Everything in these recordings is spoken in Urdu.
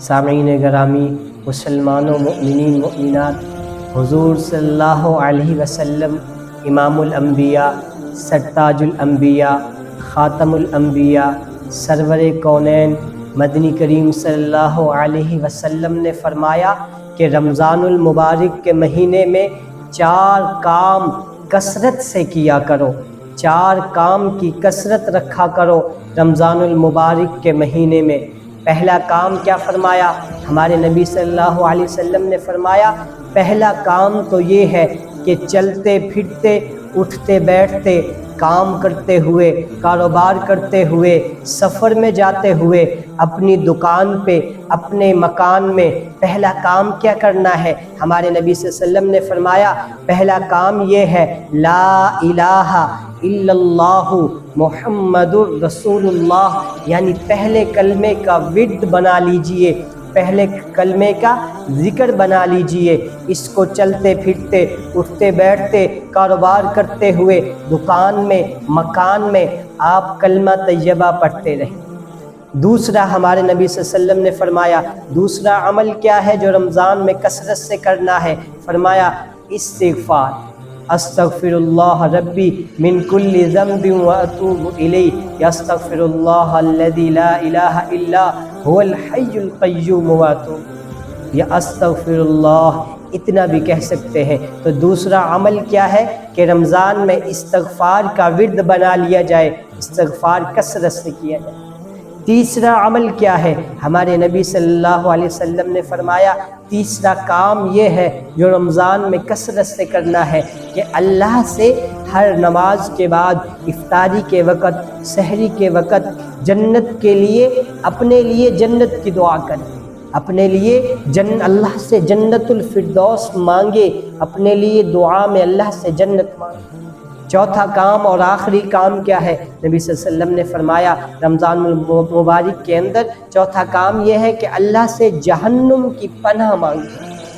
سامعین گرامی، مسلمانوں، مؤمنین، مؤمنات، حضور صلی اللہ علیہ وسلم امام الانبیاء، سرتاج الانبیاء، خاتم الانبیاء، سرور کونین مدنی کریم صلی اللہ علیہ وسلم نے فرمایا کہ رمضان المبارک کے مہینے میں 4 کام کثرت سے کیا کرو، 4 کام کی کثرت رکھا کرو رمضان المبارک کے مہینے میں۔ پہلا کام کیا فرمایا؟ ہمارے نبی صلی اللہ علیہ وسلم نے فرمایا پہلا کام تو یہ ہے کہ چلتے پھرتے، اٹھتے بیٹھتے، کام کرتے ہوئے، کاروبار کرتے ہوئے، سفر میں جاتے ہوئے، اپنی دکان پہ، اپنے مکان میں پہلا کام کیا کرنا ہے؟ ہمارے نبی صلی اللہ علیہ وسلم نے فرمایا پہلا کام یہ ہے لا الہ الا اللہ محمد الرسول اللہ، یعنی پہلے کلمے کا ورد بنا لیجئے، پہلے کلمے کا ذکر بنا لیجئے۔ اس کو چلتے پھرتے، اٹھتے بیٹھتے، کاروبار کرتے ہوئے، دکان میں، مکان میں آپ کلمہ طیبہ پڑھتے رہیں۔ دوسرا ہمارے نبی صلی اللہ علیہ وسلم نے فرمایا دوسرا عمل کیا ہے جو رمضان میں کثرت سے کرنا ہے؟ فرمایا استغفار، استغفر اللہ ربی من کل ذنب واتوب الیہ، استغفر اللہ الذی لا الہ الا هو الحی القیوم واتوب، یا استغفر اللہ اتنا بھی کہہ سکتے ہیں۔ تو دوسرا عمل کیا ہے کہ رمضان میں استغفار کا ورد بنا لیا جائے، استغفار کثرت سے کیا جائے۔ تیسرا عمل کیا ہے؟ ہمارے نبی صلی اللہ علیہ وسلم نے فرمایا تیسرا کام یہ ہے جو رمضان میں کثرت سے کرنا ہے کہ اللہ سے ہر نماز کے بعد، افطاری کے وقت، سحری کے وقت جنت کے لیے، اپنے لیے جنت کی دعا کریں، اپنے لیے اللہ سے جنت الفردوس مانگے، اپنے لیے دعا میں اللہ سے جنت مانگے۔ چوتھا کام اور آخری کام کیا ہے؟ نبی صلی اللہ علیہ وسلم نے فرمایا رمضان المبارک کے اندر چوتھا کام یہ ہے کہ اللہ سے جہنم کی پناہ مانگے،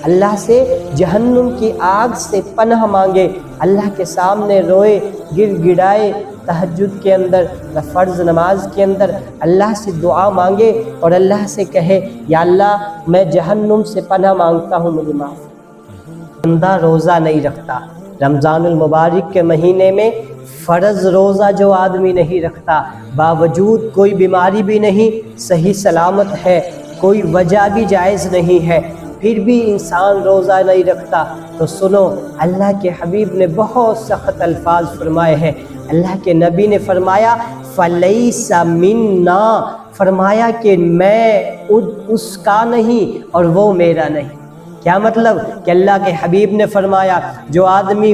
اللہ سے جہنم کی آگ سے پناہ مانگے، اللہ کے سامنے روئے، گر گڑائے، تہجد کے اندر، فرض نماز کے اندر اللہ سے دعا مانگے اور اللہ سے کہے یا اللہ میں جہنم سے پناہ مانگتا ہوں، مجھے معاف۔ بندہ روزہ نہیں رکھتا رمضان المبارک کے مہینے میں، فرض روزہ جو آدمی نہیں رکھتا، باوجود کوئی بیماری بھی نہیں، صحیح سلامت ہے، کوئی وجہ بھی جائز نہیں ہے، پھر بھی انسان روزہ نہیں رکھتا، تو سنو اللہ کے حبیب نے بہت سخت الفاظ فرمائے ہیں۔ اللہ کے نبی نے فرمایا فَلَيْسَ مِنَّا، فرمایا کہ میں اس کا نہیں اور وہ میرا نہیں۔ کیا مطلب؟ کہ اللہ کے حبیب نے فرمایا جو آدمی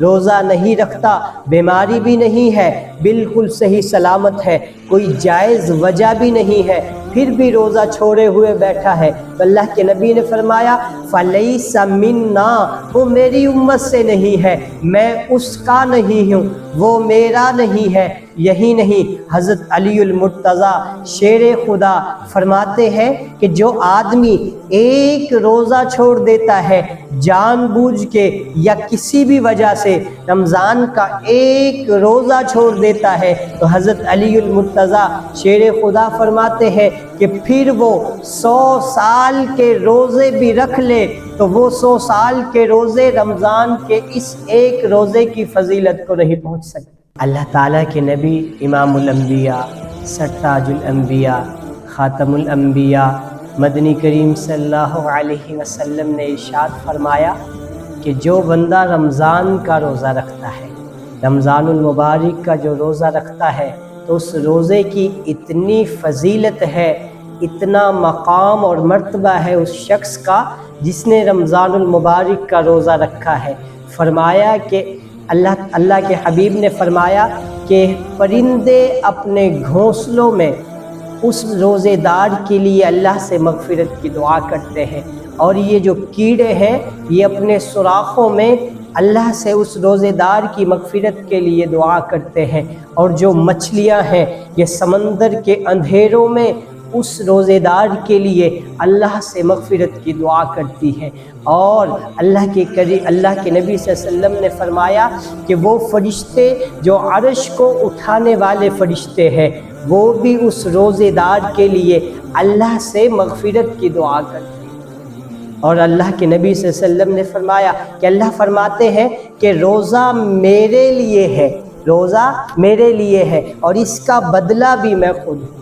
روزہ نہیں رکھتا، بیماری بھی نہیں ہے، بالکل صحیح سلامت ہے، کوئی جائز وجہ بھی نہیں ہے، پھر بھی روزہ چھوڑے ہوئے بیٹھا ہے، تو اللہ کے نبی نے فرمایا فَلَيْسَ مِنَّا، وہ میری امت سے نہیں ہے، میں اس کا نہیں ہوں، وہ میرا نہیں ہے۔ یہی نہیں، حضرت علی المرتضیٰ شیر خدا فرماتے ہیں کہ جو آدمی ایک روزہ چھوڑ دیتا ہے جان بوجھ کے یا کسی بھی وجہ سے، رمضان کا ایک روزہ چھوڑ دیتا ہے، تو حضرت علی المرتضیٰ شیر خدا فرماتے ہیں کہ پھر وہ 100 سال کے روزے بھی رکھ لے تو وہ 100 سال کے روزے رمضان کے اس ایک روزے کی فضیلت کو نہیں پہنچ سکتے۔ اللہ تعالیٰ کے نبی امام الانبیاء، سرتاج الانبیاء، خاتم الانبیاء مدنی کریم صلی اللہ علیہ وسلم نے ارشاد فرمایا کہ جو بندہ رمضان کا روزہ رکھتا ہے، رمضان المبارک کا جو روزہ رکھتا ہے، تو اس روزے کی اتنی فضیلت ہے، اتنا مقام اور مرتبہ ہے اس شخص کا جس نے رمضان المبارک کا روزہ رکھا ہے۔ فرمایا کہ اللہ کے حبیب نے فرمایا کہ پرندے اپنے گھونسلوں میں اس روزے دار کے لیے اللہ سے مغفرت کی دعا کرتے ہیں، اور یہ جو کیڑے ہیں یہ اپنے سوراخوں میں اللہ سے اس روزے دار کی مغفرت کے لیے دعا کرتے ہیں، اور جو مچھلیاں ہیں یہ سمندر کے اندھیروں میں اس روزے دار کے لیے اللہ سے مغفرت کی دعا کرتی ہے۔ اور اللہ کے نبی صلی اللہ علیہ وسلم نے فرمایا کہ وہ فرشتے جو عرش کو اٹھانے والے فرشتے ہیں، وہ بھی اس روزے دار کے لیے اللہ سے مغفرت کی دعا کرتے ہیں۔ اور اللہ کے نبی صلی اللہ علیہ وسلم نے فرمایا کہ اللہ فرماتے ہیں کہ روزہ میرے لیے ہے، روزہ میرے لیے ہے اور اس کا بدلہ بھی میں خود ہوں۔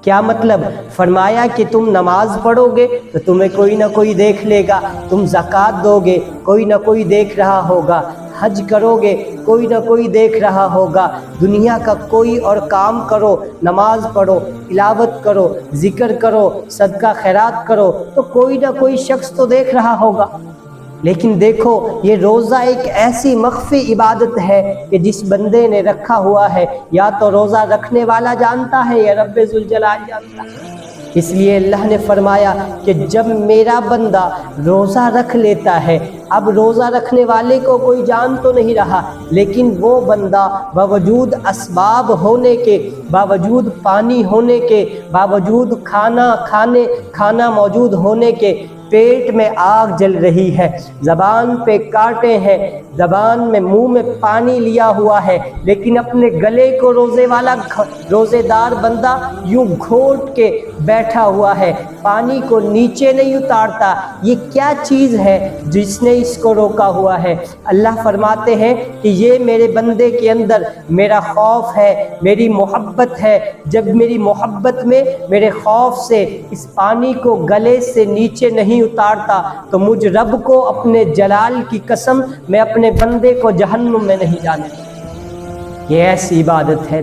کیا مطلب؟ فرمایا کہ تم نماز پڑھو گے تو تمہیں کوئی نہ کوئی دیکھ لے گا، تم زکوٰۃ دو گے کوئی نہ کوئی دیکھ رہا ہوگا، حج کرو گے کوئی نہ کوئی دیکھ رہا ہوگا، دنیا کا کوئی اور کام کرو، نماز پڑھو، تلاوت کرو، ذکر کرو، صدقہ خیرات کرو تو کوئی نہ کوئی شخص تو دیکھ رہا ہوگا۔ لیکن دیکھو یہ روزہ ایک ایسی مخفی عبادت ہے کہ جس بندے نے رکھا ہوا ہے یا تو روزہ رکھنے والا جانتا ہے یا رب ذوالجلال جانتا ہے۔ اس لیے اللہ نے فرمایا کہ جب میرا بندہ روزہ رکھ لیتا ہے، اب روزہ رکھنے والے کو کوئی جان تو نہیں رہا، لیکن وہ بندہ باوجود اسباب ہونے کے، باوجود پانی ہونے کے، باوجود کھانا موجود ہونے کے، پیٹ میں آگ جل رہی ہے، زبان پہ کانٹے ہیں، زبان میں منہ میں پانی لیا ہوا ہے، لیکن اپنے گلے کو روزے دار بندہ یوں گھونٹ کے بیٹھا ہوا ہے، پانی کو نیچے نہیں اتارتا۔ یہ کیا چیز ہے جس نے اس کو روکا ہوا ہے؟ اللہ فرماتے ہیں کہ یہ میرے بندے کے اندر میرا خوف ہے، میری محبت ہے، جب میری محبت میں میرے خوف سے اس پانی کو گلے سے نیچے نہیں اتارتا تو مجھ رب کو اپنے جلال کی قسم میں اپنے بندے کو جہنم میں نہیں جانے۔ یہ ایسی عبادت ہے۔